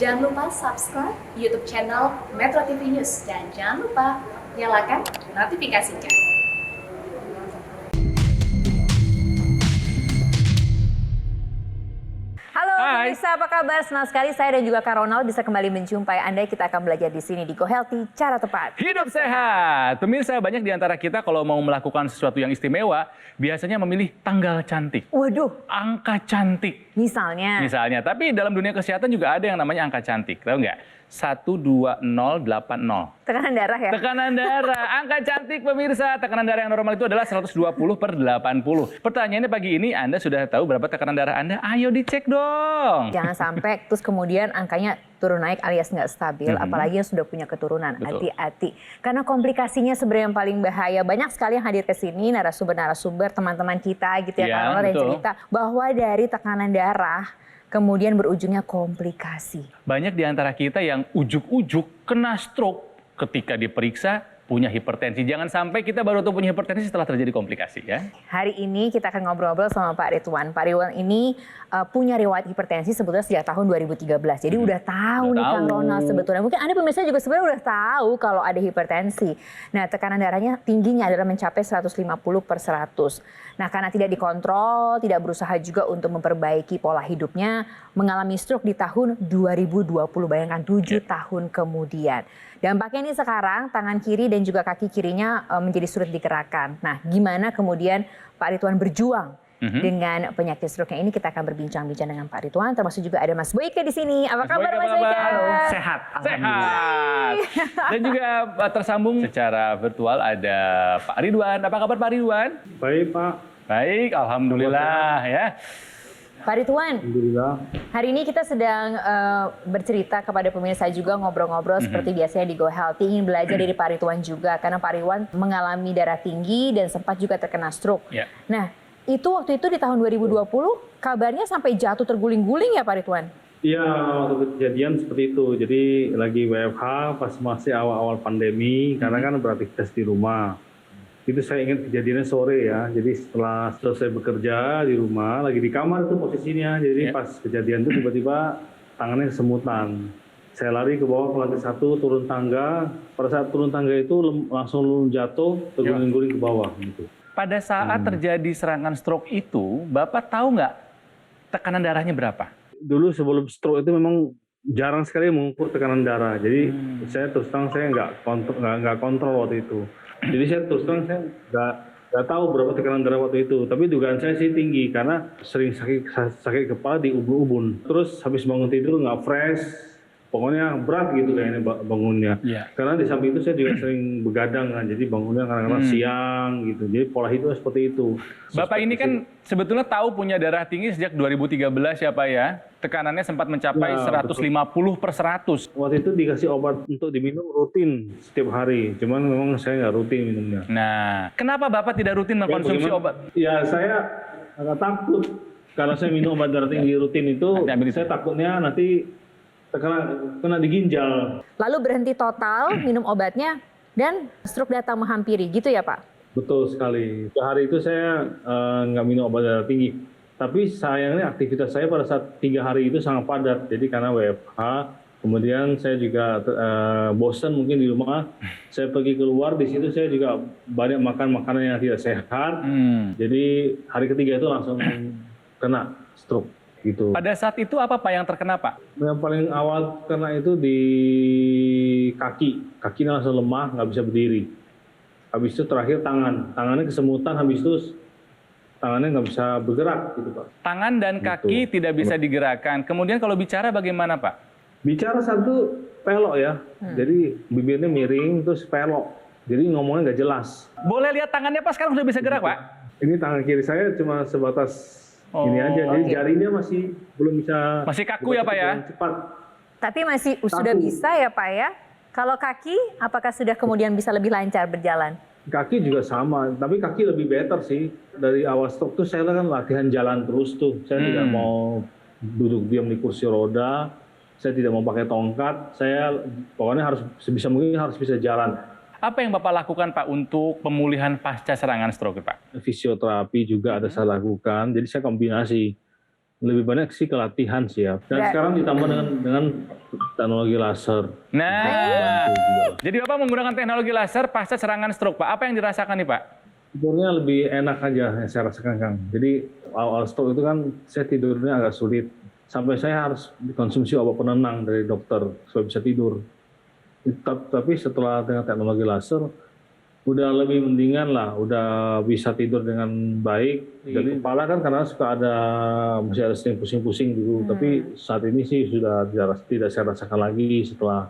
Jangan lupa subscribe YouTube channel Metro TV News dan jangan lupa nyalakan notifikasinya. Halo Hai. pemirsa, apa kabar? Senang sekali saya dan juga Kak Ronald bisa kembali menjumpai Anda. Kita akan belajar di sini di Go Healthy, cara tepat. Hidup sehat. Pemirsa, banyak di antara kita kalau mau melakukan sesuatu yang istimewa, biasanya memilih tanggal cantik, Waduh, angka cantik. misalnya. Tapi dalam dunia kesehatan juga ada yang namanya angka cantik. Tahu nggak? 12080. Tekanan darah ya? Tekanan darah, angka cantik pemirsa. Tekanan darah yang normal itu adalah 120/80. Pertanyaannya pagi ini, Anda sudah tahu berapa tekanan darah Anda? Ayo dicek dong. Jangan sampai terus kemudian angkanya turun naik alias nggak stabil, apalagi yang sudah punya keturunan. Betul. Hati-hati. Karena komplikasinya sebenarnya yang paling bahaya. Banyak sekali yang hadir ke sini, narasumber-narasumber, teman-teman kita gitu ya, Ya, Kak Ronald yang betul. cerita bahwa dari tekanan darah kemudian berujungnya komplikasi. Banyak di antara kita yang ujuk-ujuk kena stroke ketika diperiksa punya hipertensi. Jangan sampai kita baru tahu punya hipertensi setelah terjadi komplikasi ya. Hari ini kita akan ngobrol-ngobrol sama Pak Ridwan. Pak Ridwan ini punya riwayat hipertensi sebetulnya sejak tahun 2013. Jadi udah tahu Udah nih Kang tahu. Ronald sebetulnya. Mungkin Anda pemirsa juga sebenarnya udah tahu kalau ada hipertensi. Nah, tekanan darahnya tingginya adalah mencapai 150/100. Nah, karena tidak dikontrol, tidak berusaha juga untuk memperbaiki pola hidupnya, mengalami stroke di tahun 2020. Bayangkan 7 tahun kemudian. Dampaknya ini sekarang tangan kiri dan juga kaki kirinya menjadi sulit digerakkan. Nah, gimana kemudian Pak Ridwan berjuang dengan penyakit stroke-nya ini? Kita akan berbincang-bincang dengan Pak Ridwan, termasuk juga ada Mas Boyke di sini. Apa kabar Mas Boyke? Sehat, Sehat. Dan juga tersambung secara virtual ada Pak Ridwan. Apa kabar Pak Ridwan? Baik Pak, Baik, alhamdulillah ya. Pak Ridwan, Alhamdulillah. hari ini kita sedang bercerita kepada pemirsa juga, ngobrol-ngobrol seperti biasanya di Go Healthy. Ingin belajar dari Pak Ridwan juga, karena Pak Ridwan mengalami darah tinggi dan sempat juga terkena stroke. Ya. Nah, itu waktu itu di tahun 2020, kabarnya sampai jatuh terguling-guling ya Pak Ridwan? Iya, waktu kejadian seperti itu. Jadi lagi WFH pas masih awal-awal pandemi, karena kan beraktivitas di rumah. Itu saya ingat kejadiannya sore ya. Jadi setelah selesai bekerja di rumah, lagi di kamar itu posisinya. Jadi pas kejadian itu tiba-tiba tangannya kesemutan. Saya lari ke bawah ke lantai 1, turun tangga. Pada saat turun tangga itu langsung jatuh, terguling-guling ke bawah gitu. Pada saat terjadi serangan stroke itu, Bapak tahu nggak tekanan darahnya berapa? Dulu sebelum stroke itu memang jarang sekali mengukur tekanan darah. Jadi saya terus terang saya nggak kontrol waktu itu. Jadi saya terus terang saya nggak tahu berapa tekanan darah waktu itu. Tapi dugaan saya sih tinggi karena sering sakit kepala di ubun-ubun. Terus habis bangun tidur nggak fresh. Pokoknya berat gitu kayaknya bangunnya. Iya. Karena di samping itu saya juga sering begadang kan. Jadi bangunnya kadang-kadang siang gitu. Jadi pola hidupnya seperti itu. Bapak ini kan sebetulnya tahu punya darah tinggi sejak 2013 ya Pak ya. Tekanannya sempat mencapai Ya, 150/100. Waktu itu dikasih obat untuk diminum rutin setiap hari. Cuman memang saya nggak rutin minumnya. Nah, kenapa Bapak tidak rutin mengkonsumsi Bagaimana? obat? Ya saya agak takut. Kalau saya minum obat darah tinggi rutin itu, Nanti ambil itu. saya takutnya nanti kena di ginjal. Lalu berhenti total minum obatnya dan stroke datang menghampiri gitu ya Pak? Betul sekali. Sehari itu saya nggak minum obat darah tinggi. Tapi sayangnya aktivitas saya pada saat 3 hari itu sangat padat. Jadi karena WFH, kemudian saya juga bosan mungkin di rumah. Saya pergi keluar, di situ saya juga banyak makan makanan yang tidak sehat. Jadi hari ketiga itu langsung kena stroke gitu. Pada saat itu apa Pak yang terkena Pak? Yang paling awal kena itu di kaki. Kakinya langsung lemah, nggak bisa berdiri. Habis itu terakhir tangannya kesemutan, habis itu tangannya nggak bisa bergerak gitu Pak. Tangan dan kaki tidak bisa digerakkan. Kemudian kalau bicara bagaimana Pak? Bicara satu pelok ya, jadi bibirnya miring terus pelok. Jadi ngomongnya nggak jelas. Boleh lihat tangannya Pak sekarang sudah bisa gerak Pak? Ini tangan kiri saya cuma sebatas ini aja, jadi jarinya masih belum bisa. Masih kaku ya Pak ya? Cepat. Tapi masih sudah bisa ya Pak ya? Kalau kaki, apakah sudah kemudian bisa lebih lancar berjalan? Kaki juga sama, tapi kaki lebih better sih. Dari awal stroke tuh saya kan latihan jalan terus tuh. Saya tidak mau duduk diam di kursi roda, saya tidak mau pakai tongkat. Saya pokoknya harus sebisa mungkin harus bisa jalan. Apa yang Bapak lakukan Pak untuk pemulihan pasca serangan stroke Pak? Fisioterapi juga ada saya lakukan, jadi saya kombinasi. Lebih banyak sih ke latihan sih ya. Dan Ya. sekarang ditambah dengan teknologi laser. Nah, Bantu juga. jadi Bapak menggunakan teknologi laser pasca serangan stroke, Pak. Apa yang dirasakan nih, Pak? Tidurnya lebih enak aja yang saya rasakan, Kang. Jadi awal stroke itu kan saya tidurnya agak sulit. Sampai saya harus dikonsumsi obat penenang dari dokter supaya bisa tidur. Tapi setelah dengan teknologi laser, udah lebih mendingan lah, udah bisa tidur dengan baik. Jadi kepala kan karena suka masih ada sering pusing-pusing dulu. Tapi saat ini sih sudah tidak saya rasakan lagi setelah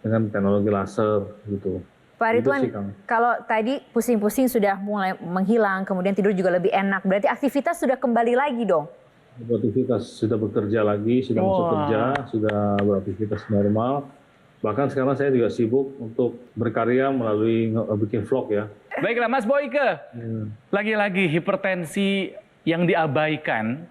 dengan teknologi laser gitu. Pak Gitu Ridwan, sih, Kang. kalau tadi pusing-pusing sudah mulai menghilang, kemudian tidur juga lebih enak, berarti aktivitas sudah kembali lagi dong? Beraktivitas, sudah bekerja lagi, sudah masuk kerja, sudah beraktivitas normal. Bahkan sekarang saya juga sibuk untuk berkarya melalui bikin vlog ya. Baiklah, Mas Boyke. Lagi-lagi hipertensi yang diabaikan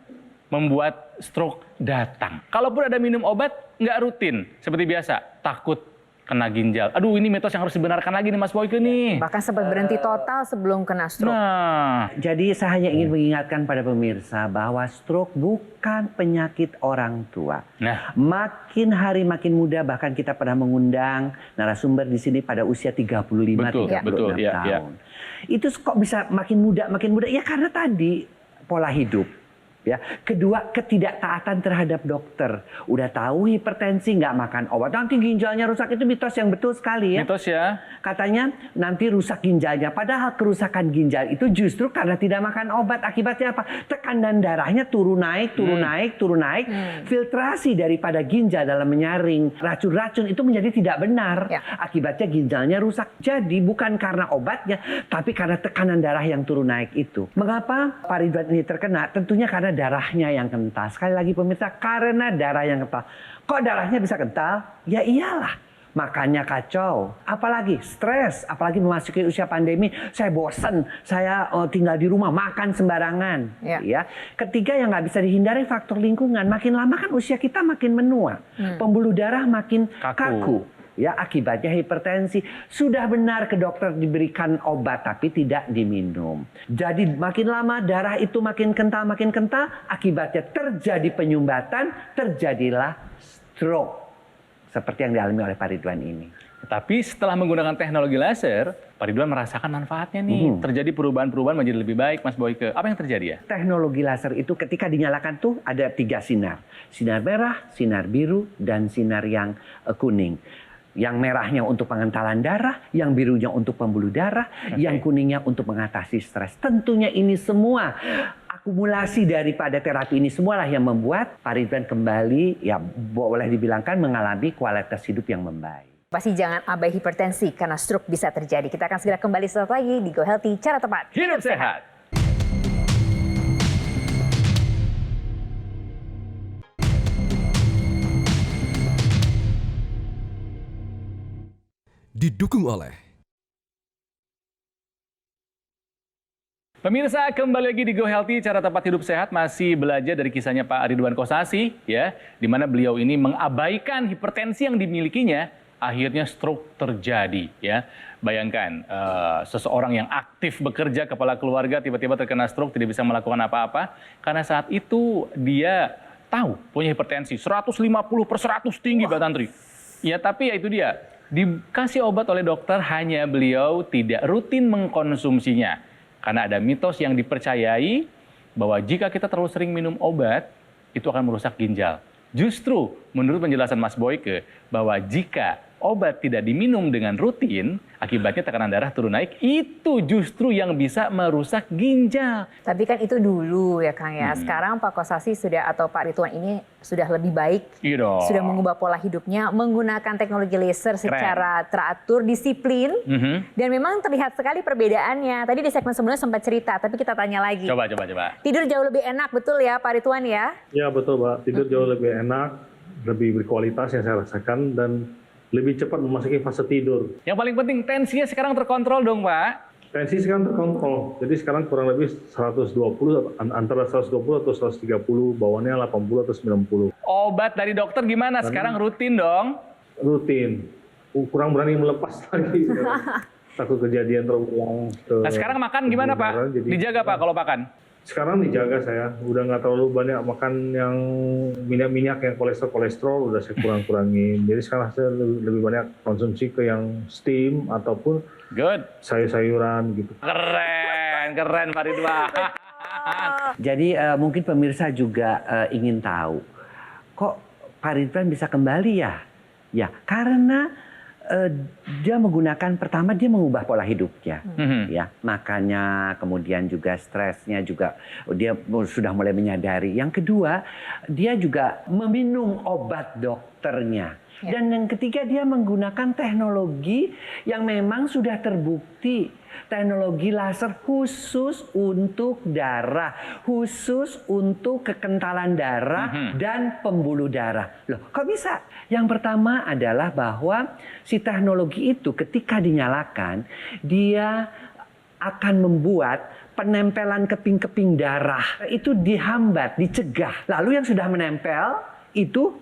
membuat stroke datang. Kalaupun ada minum obat, nggak rutin. Seperti biasa, takut kena ginjal. Aduh, ini mitos yang harus dibenarkan lagi nih Mas Boyke nih. Bahkan sempat berhenti total sebelum kena stroke. Nah, Jadi saya hanya ingin mengingatkan pada pemirsa bahwa stroke bukan penyakit orang tua. nah, Makin hari makin muda, bahkan kita pernah mengundang narasumber di sini pada usia 35, Betul, 36 betul, ya, ya. tahun. Itu kok bisa makin muda? Ya karena tadi pola hidup. Ya, kedua ketidaktaatan terhadap dokter. Udah tahu hipertensi nggak makan obat, nanti ginjalnya rusak, itu mitos yang betul sekali ya. mitos ya. Katanya nanti rusak ginjalnya, padahal kerusakan ginjal itu justru karena tidak makan obat. Akibatnya apa? Tekanan darahnya turun naik, turun naik, turun naik. Filtrasi daripada ginjal dalam menyaring racun-racun itu menjadi tidak benar. Ya. Akibatnya ginjalnya rusak. Jadi bukan karena obatnya, tapi karena tekanan darah yang turun naik itu. Mengapa Pak Ridwan ini terkena? Tentunya karena darahnya yang kental. Sekali lagi pemirsa, karena darah yang kental. Kok darahnya bisa kental? Ya iyalah. Makannya kacau, apalagi stres, apalagi memasuki usia pandemi, saya bosan, saya tinggal di rumah, makan sembarangan. Ya. Ketiga yang nggak bisa dihindari faktor lingkungan, makin lama kan usia kita makin menua, pembuluh darah makin kaku. Ya, akibatnya hipertensi. Sudah benar ke dokter diberikan obat tapi tidak diminum. Jadi makin lama darah itu makin kental, akibatnya terjadi penyumbatan, terjadilah stroke. Seperti yang dialami oleh Pak Ridwan ini. Tapi setelah menggunakan teknologi laser, Pak Ridwan merasakan manfaatnya nih. Terjadi perubahan-perubahan menjadi lebih baik, Mas Boyke. Apa yang terjadi ya? Teknologi laser itu ketika dinyalakan tuh ada 3 sinar. Sinar merah, sinar biru, dan sinar yang kuning. Yang merahnya untuk pengentalan darah, yang birunya untuk pembuluh darah, yang kuningnya untuk mengatasi stres. Tentunya ini semua akumulasi daripada terapi ini semualah yang membuat Pak Ridwan kembali, ya boleh dibilangkan mengalami kualitas hidup yang membaik. Pasti jangan abai hipertensi karena stroke bisa terjadi. Kita akan segera kembali sesaat lagi di Go Healthy, cara tepat Hidup sehat. Didukung oleh Pemirsa, kembali lagi di Go Healthy, cara tepat hidup sehat, masih belajar dari kisahnya Pak Ridwan Kosasih, ya, di mana beliau ini mengabaikan hipertensi yang dimilikinya, akhirnya stroke terjadi, ya. Bayangkan, seseorang yang aktif bekerja, kepala keluarga, tiba-tiba terkena stroke, tidak bisa melakukan apa-apa, karena saat itu dia tahu punya hipertensi, 150/100 tinggi, Pak Tantri. Ya, tapi ya itu dia, dikasih obat oleh dokter, hanya beliau tidak rutin mengkonsumsinya. Karena ada mitos yang dipercayai bahwa jika kita terlalu sering minum obat, itu akan merusak ginjal. Justru menurut penjelasan Mas Boyke, bahwa jika obat tidak diminum dengan rutin, akibatnya tekanan darah turun naik, itu justru yang bisa merusak ginjal. Tapi kan itu dulu ya Kang ya. Sekarang Pak Kosasih sudah atau Pak Ridwan ini sudah lebih baik. Iya dong. Sudah mengubah pola hidupnya, menggunakan teknologi laser secara teratur, disiplin. Dan memang terlihat sekali perbedaannya. Tadi di segmen sebelumnya sempat cerita, tapi kita tanya lagi. Coba. Tidur jauh lebih enak, betul ya Pak Ridwan ya? Ya betul Pak, tidur jauh lebih enak, lebih berkualitas yang saya rasakan, dan lebih cepat memasuki fase tidur. Yang paling penting tensinya sekarang terkontrol dong Pak. Tensi sekarang terkontrol, jadi sekarang kurang lebih 120, antara 120 atau 130, bawaannya 80 atau 90. Obat dari dokter gimana? Sekarang rutin dong? Rutin, kurang berani melepas lagi. Takut kejadian terulang. Nah sekarang makan gimana Pak? Dijaga Pak kalau makan? Sekarang dijaga saya, udah nggak terlalu banyak makan yang minyak-minyak yang kolesterol udah saya kurang-kurangin. Jadi sekarang saya lebih banyak konsumsi ke yang steam ataupun Good. sayur-sayuran gitu. Keren Pak Ridwan. Jadi mungkin pemirsa juga ingin tahu, kok Pak Ridwan bisa kembali ya? Ya, karena dia pertama dia mengubah pola hidupnya, ya, makanya kemudian juga stresnya juga dia sudah mulai menyadari. Yang kedua, dia juga meminum obat dokternya. Dan yang ketiga, dia menggunakan teknologi yang memang sudah terbukti. Teknologi laser khusus untuk darah, khusus untuk kekentalan darah dan pembuluh darah. Loh, kok bisa? Yang pertama adalah bahwa si teknologi itu ketika dinyalakan, dia akan membuat penempelan keping-keping darah itu dihambat, dicegah. Lalu yang sudah menempel itu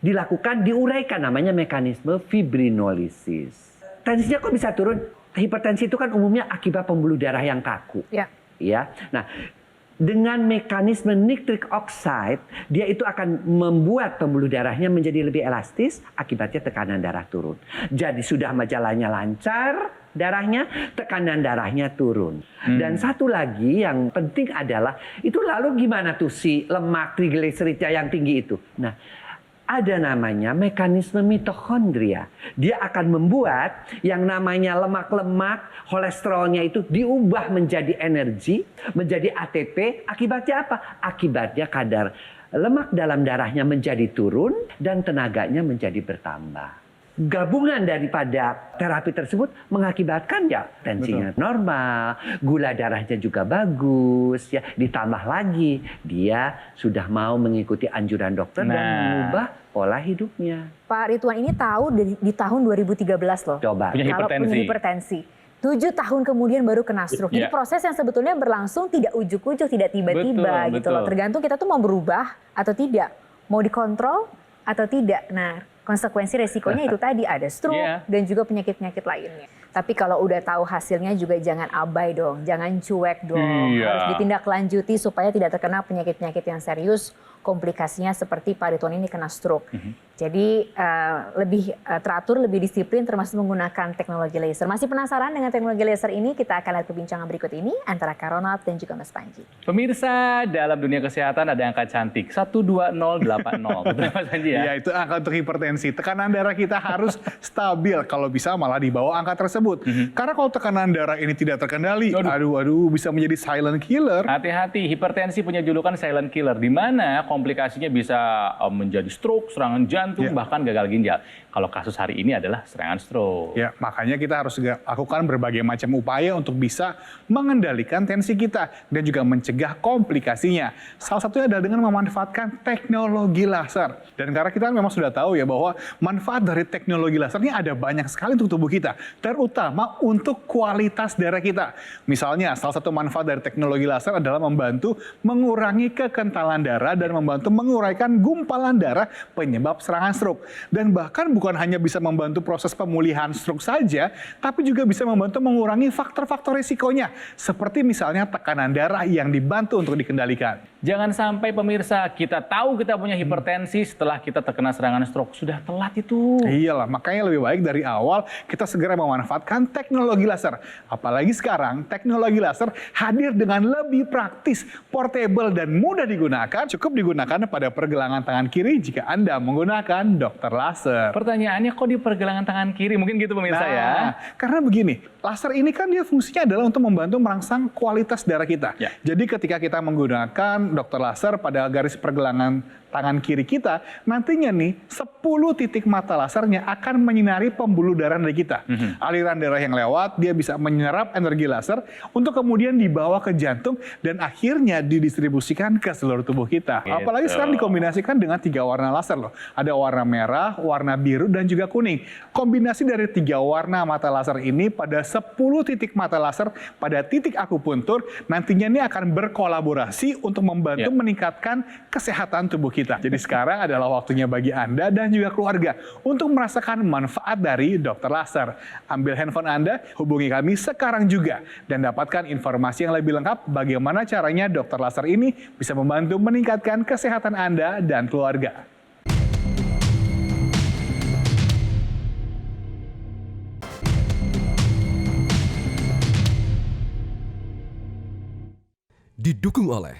dilakukan, diuraikan, namanya mekanisme fibrinolisis. Tensinya kok bisa turun? Hipertensi itu kan umumnya akibat pembuluh darah yang kaku. Ya. Ya. Nah, dengan mekanisme nitric oxide, dia itu akan membuat pembuluh darahnya menjadi lebih elastis, akibatnya tekanan darah turun. Jadi sudah jalannya lancar, darahnya, tekanan darahnya turun. Dan satu lagi yang penting adalah, itu lalu gimana tuh si lemak trigliseridnya yang tinggi itu? Nah, ada namanya mekanisme mitokondria. Dia akan membuat yang namanya lemak-lemak, kolesterolnya itu diubah menjadi energi, menjadi ATP. Akibatnya apa? Akibatnya kadar lemak dalam darahnya menjadi turun dan tenaganya menjadi bertambah. Gabungan daripada terapi tersebut mengakibatkan ya tensinya normal, gula darahnya juga bagus, ya, ditambah lagi dia sudah mau mengikuti anjuran dokter dan mengubah pola hidupnya. Pak Ridwan ini tahu di tahun 2013 loh. Coba. Kalau punya hipertensi. 7 tahun kemudian baru kena stroke. Jadi proses yang sebetulnya berlangsung tidak ujuk-ujuk, tidak tiba-tiba gitu loh. Tergantung kita tuh mau berubah atau tidak, mau dikontrol atau tidak. Nah, konsekuensi resikonya itu tadi ada stroke dan juga penyakit-penyakit lainnya. Tapi kalau udah tahu hasilnya juga jangan abai dong, jangan cuek dong. Harus ditindaklanjuti supaya tidak terkena penyakit-penyakit yang serius, komplikasinya seperti Pak Ridwan ini kena stroke. Jadi lebih teratur, lebih disiplin termasuk menggunakan teknologi laser. Masih penasaran dengan teknologi laser ini? Kita akan lihat perbincangan berikut ini antara Kak Ronald dan juga Mas Panji. Pemirsa, dalam dunia kesehatan ada angka cantik 12080. Betul Mas Panji ya? Ya, itu angka untuk hipertensi. Tekanan darah kita harus stabil, kalau bisa malah di bawah angka tersebut. Karena kalau tekanan darah ini tidak terkendali, aduh bisa menjadi silent killer. Hati-hati, hipertensi punya julukan silent killer, di mana komplikasinya bisa menjadi stroke, serangan jantung, bahkan gagal ginjal. Kalau kasus hari ini adalah serangan stroke. Ya, makanya kita harus lakukan berbagai macam upaya untuk bisa mengendalikan tensi kita dan juga mencegah komplikasinya. Salah satunya adalah dengan memanfaatkan teknologi laser. Dan karena kita memang sudah tahu ya bahwa manfaat dari teknologi laser ini ada banyak sekali untuk tubuh kita, terutama untuk kualitas darah kita. Misalnya, salah satu manfaat dari teknologi laser adalah membantu mengurangi kekentalan darah dan membantu menguraikan gumpalan darah penyebab serangan stroke. Dan bahkan bukan hanya bisa membantu proses pemulihan stroke saja, tapi juga bisa membantu mengurangi faktor-faktor risikonya, seperti misalnya tekanan darah yang dibantu untuk dikendalikan. Jangan sampai pemirsa, kita tahu kita punya hipertensi setelah kita terkena serangan stroke. Sudah telat itu. Iyalah, makanya lebih baik dari awal kita segera memanfaatkan teknologi laser. Apalagi sekarang, teknologi laser hadir dengan lebih praktis, portable, dan mudah digunakan. Cukup digunakan pada pergelangan tangan kiri jika Anda menggunakan dokter laser. Pertanyaannya kok di pergelangan tangan kiri? Mungkin gitu pemirsa ya. Karena begini, laser ini kan dia fungsinya adalah untuk membantu merangsang kualitas darah kita. Jadi ketika kita menggunakan dokter laser pada garis pergelangan tangan kiri kita, nantinya nih 10 titik mata lasernya akan menyinari pembuluh darah dari kita. Aliran darah yang lewat, dia bisa menyerap energi laser untuk kemudian dibawa ke jantung dan akhirnya didistribusikan ke seluruh tubuh kita. Gitu. Apalagi sekarang dikombinasikan dengan 3 warna laser loh. Ada warna merah, warna biru, dan juga kuning. Kombinasi dari 3 warna mata laser ini pada 10 titik mata laser pada titik akupuntur, nantinya ini akan berkolaborasi untuk membantu meningkatkan kesehatan tubuh kita. kita. Jadi sekarang adalah waktunya bagi Anda dan juga keluarga untuk merasakan manfaat dari dokter laser. Ambil handphone Anda, hubungi kami sekarang juga dan dapatkan informasi yang lebih lengkap bagaimana caranya dokter laser ini bisa membantu meningkatkan kesehatan Anda dan keluarga. Didukung oleh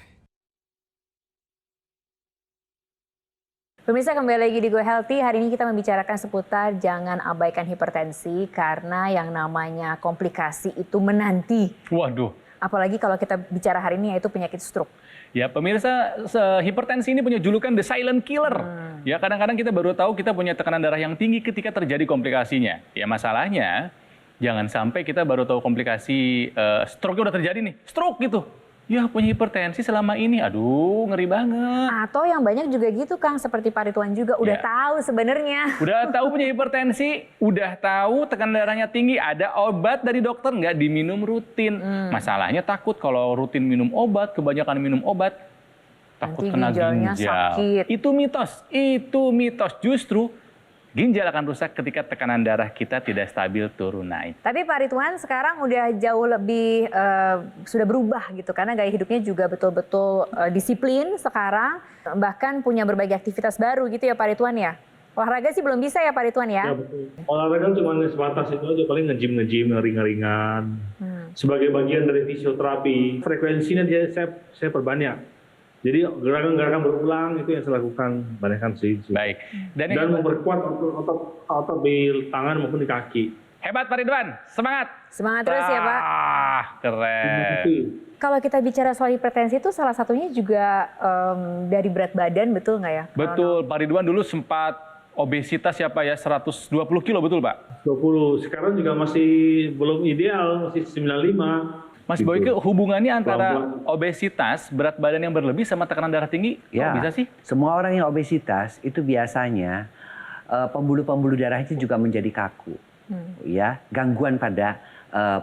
Pemirsa, kembali lagi di Go Healthy. Hari ini kita membicarakan seputar jangan abaikan hipertensi karena yang namanya komplikasi itu menanti. Waduh. Apalagi kalau kita bicara hari ini yaitu penyakit stroke. Ya pemirsa, hipertensi ini punya julukan the silent killer. Ya kadang-kadang kita baru tahu kita punya tekanan darah yang tinggi ketika terjadi komplikasinya. Ya masalahnya jangan sampai kita baru tahu komplikasi stroke udah terjadi nih. Stroke gitu. Ya punya hipertensi selama ini, aduh ngeri banget. Atau yang banyak juga gitu Kang, seperti Pak Ridwan juga udah tahu sebenarnya. Udah tahu punya hipertensi, udah tahu tekanan darahnya tinggi, ada obat dari dokter nggak diminum rutin. Masalahnya takut kalau rutin minum obat, kebanyakan minum obat, takut Nanti kena ginjalnya ginjal. sakit. Itu mitos. Justru ginjal akan rusak ketika tekanan darah kita tidak stabil turun naik. Tapi Pak Ridwan sekarang udah jauh lebih sudah berubah gitu karena gaya hidupnya juga betul-betul disiplin sekarang, bahkan punya berbagai aktivitas baru gitu ya Pak Ridwan ya. Olahraga sih belum bisa ya Pak Ridwan ya. Ya betul. Olahraga cuma sebatas itu aja, paling nge-gym ringan-ringan. Sebagai bagian dari fisioterapi, frekuensinya saya perbanyak. Jadi gerakan-gerakan berulang itu yang saya lakukan banyakkan sih. Baik. Dan memperkuat otot di tangan maupun di kaki. Hebat Pak Ridwan, semangat. Semangat terus ya Pak. Keren. Kalau kita bicara soal hipertensi itu salah satunya juga dari berat badan, betul nggak ya? Betul, Pak Ridwan dulu sempat obesitas ya Pak ya, 120 kilo betul Pak? 20, sekarang juga masih belum ideal, masih 95. Mas Boyke, hubungannya antara obesitas, berat badan yang berlebih sama tekanan darah tinggi, kok bisa sih? Semua orang yang obesitas itu biasanya pembuluh-pembuluh darah itu juga menjadi kaku. Ya, gangguan pada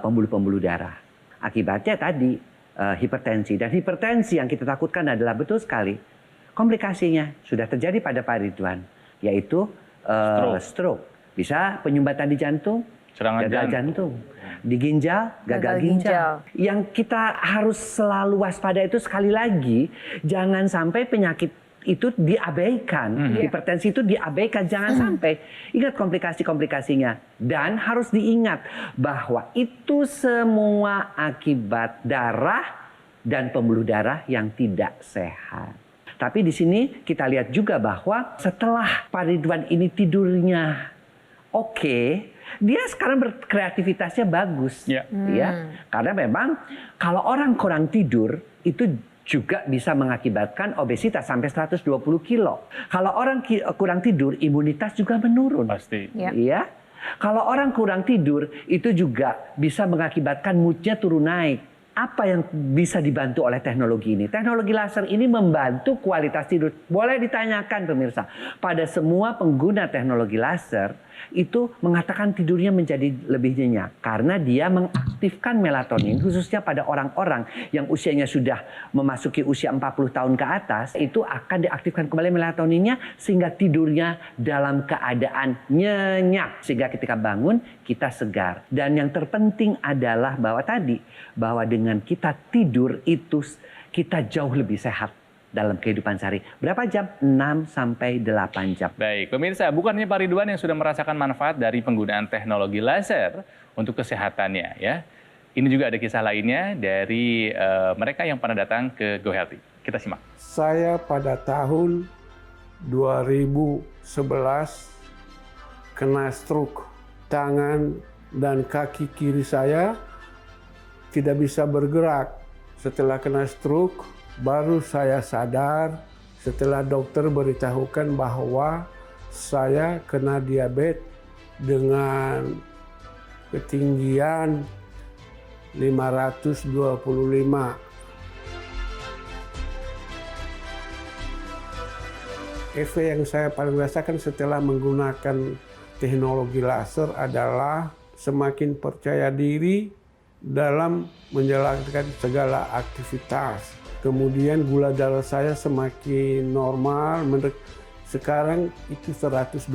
pembuluh-pembuluh darah. Akibatnya tadi hipertensi. Dan hipertensi yang kita takutkan adalah betul sekali komplikasinya sudah terjadi pada Pak Ridwan, yaitu stroke. Bisa penyumbatan di jantung, gagal jantung. Di ginjal, gagal ginjal. Yang kita harus selalu waspada itu sekali lagi, jangan sampai penyakit itu diabaikan. Hipertensi itu diabaikan, jangan sampai. Ingat komplikasi-komplikasinya. Dan harus diingat bahwa itu semua akibat darah dan pembuluh darah yang tidak sehat. Tapi di sini kita lihat juga bahwa setelah Pak Ridwan ini tidurnya oke, dia sekarang berkreativitasnya bagus, ya. Karena memang kalau orang kurang tidur itu juga bisa mengakibatkan obesitas sampai 120 kilo. Kalau orang kurang tidur, imunitas juga menurun. Pasti. Ya. Kalau orang kurang tidur itu juga bisa mengakibatkan moodnya turun naik. Apa yang bisa dibantu oleh teknologi ini? Teknologi laser ini membantu kualitas tidur. Boleh ditanyakan pemirsa, pada semua pengguna teknologi laser itu mengatakan tidurnya menjadi lebih nyenyak karena dia mengaktifkan melatonin, khususnya pada orang-orang yang usianya sudah memasuki usia 40 tahun ke atas, itu akan diaktifkan kembali melatoninnya sehingga tidurnya dalam keadaan nyenyak, sehingga ketika bangun kita segar. Dan yang terpenting adalah bahwa dengan kita tidur itu kita jauh lebih sehat dalam kehidupan sehari. Berapa jam? 6 sampai 8 jam. Baik, pemirsa, bukannya Pak Ridwan yang sudah merasakan manfaat dari penggunaan teknologi laser untuk kesehatannya ya. Ini juga ada kisah lainnya dari mereka yang pernah datang ke Go Healthy. Kita simak. Saya pada tahun 2011 kena stroke. Tangan dan kaki kiri saya tidak bisa bergerak. Setelah kena stroke, baru saya sadar setelah dokter beritahukan bahwa saya kena diabetes dengan ketinggian 525. Efek yang saya paling rasakan setelah menggunakan teknologi laser adalah semakin percaya diri dalam menjalankan segala aktivitas. Kemudian gula darah saya semakin normal, sekarang itu 120,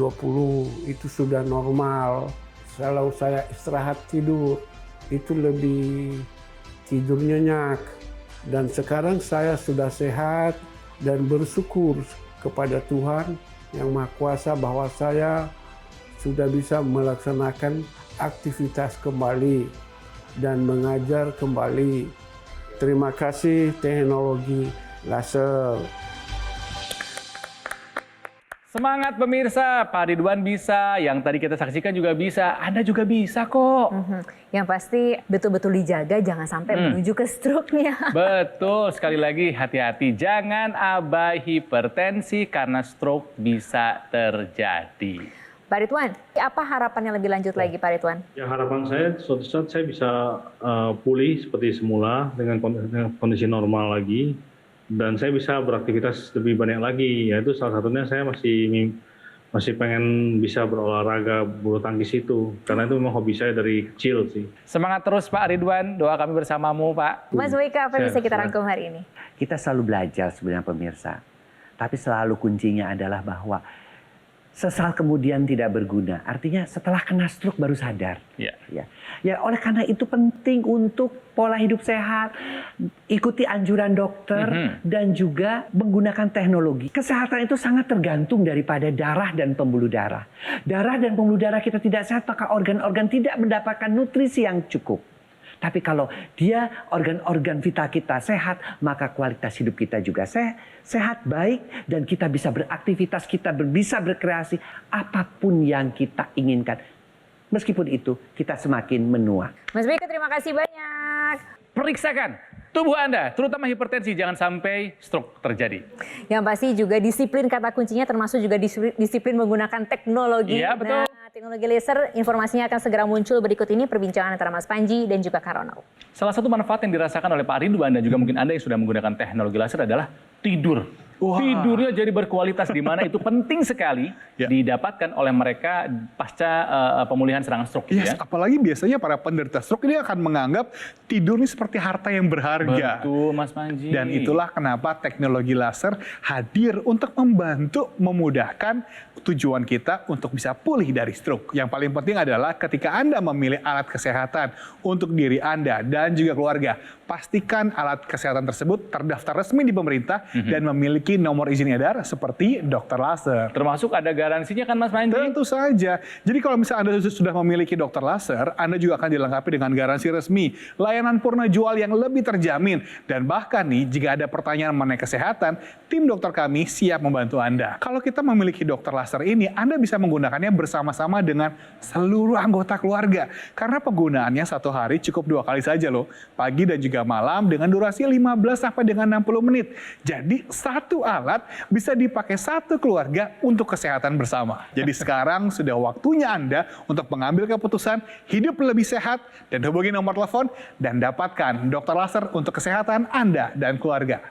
itu sudah normal. Kalau saya istirahat tidur, itu lebih tidur nyenyak. Dan sekarang saya sudah sehat dan bersyukur kepada Tuhan Yang Maha Kuasa bahwa saya sudah bisa melaksanakan aktivitas kembali dan mengajar kembali. Terima kasih teknologi laser. Semangat pemirsa, Pak Ridwan bisa, yang tadi kita saksikan juga bisa, Anda juga bisa kok. Yang pasti betul-betul dijaga, jangan sampai menuju ke stroke-nya. Betul, sekali lagi hati-hati, jangan abai hipertensi karena stroke bisa terjadi. Pak Ridwan, apa harapannya lebih lanjut lagi Pak Ridwan? Ya harapan saya suatu saat saya bisa pulih seperti semula dengan kondisi normal lagi. Dan saya bisa beraktivitas lebih banyak lagi, yaitu salah satunya saya masih pengen bisa berolahraga bulu tangkis itu, karena itu memang hobi saya dari kecil sih. Semangat terus Pak Ridwan, doa kami bersamamu Pak. Mas Wika, apa yang bisa kita rangkum hari ini? Kita selalu belajar sebenarnya pemirsa, tapi selalu kuncinya adalah bahwa sesal kemudian tidak berguna. Artinya setelah kena stroke baru sadar. Ya, oleh karena itu penting untuk pola hidup sehat, ikuti anjuran dokter, dan juga menggunakan teknologi. Kesehatan itu sangat tergantung daripada darah dan pembuluh darah. Darah dan pembuluh darah kita tidak sehat, maka organ-organ tidak mendapatkan nutrisi yang cukup. Tapi kalau dia organ-organ vital kita sehat, maka kualitas hidup kita juga sehat, baik, dan kita bisa beraktivitas, kita bisa berkreasi apapun yang kita inginkan. Meskipun itu kita semakin menua. Mas Wika, terima kasih banyak. Periksakan tubuh Anda, terutama hipertensi, jangan sampai stroke terjadi. Yang pasti juga disiplin kata kuncinya, termasuk juga disiplin menggunakan teknologi. Iya, betul. Nah, teknologi laser, informasinya akan segera muncul berikut ini perbincangan antara Mas Panji dan juga Kak Ronald. Salah satu manfaat yang dirasakan oleh Pak Ridwan dan juga mungkin Anda yang sudah menggunakan teknologi laser adalah tidur. Tidurnya jadi berkualitas, di mana itu penting sekali didapatkan oleh mereka pasca pemulihan serangan stroke. Yes, apalagi biasanya para penderita stroke ini akan menganggap tidur ini seperti harta yang berharga. Betul, Mas Panji. Dan itulah kenapa teknologi laser hadir untuk membantu memudahkan tujuan kita untuk bisa pulih dari stroke. Yang paling penting adalah ketika Anda memilih alat kesehatan untuk diri Anda dan juga keluarga, pastikan alat kesehatan tersebut terdaftar resmi di pemerintah dan memiliki nomor izin edar seperti dokter laser. Termasuk ada garansinya kan Mas Panji? Tentu saja. Jadi kalau misalnya Anda sudah memiliki dokter laser, Anda juga akan dilengkapi dengan garansi resmi, layanan purna jual yang lebih terjamin, dan bahkan nih jika ada pertanyaan mengenai kesehatan, tim dokter kami siap membantu Anda. Kalau kita memiliki dokter laser ini, Anda bisa menggunakannya bersama-sama dengan seluruh anggota keluarga. Karena penggunaannya satu hari cukup 2 kali saja loh, pagi dan juga malam dengan durasi 15 sampai dengan 60 menit. Jadi satu alat bisa dipakai satu keluarga untuk kesehatan bersama. Jadi sekarang sudah waktunya Anda untuk mengambil keputusan hidup lebih sehat dan hubungi nomor telepon dan dapatkan dokter laser untuk kesehatan Anda dan keluarga.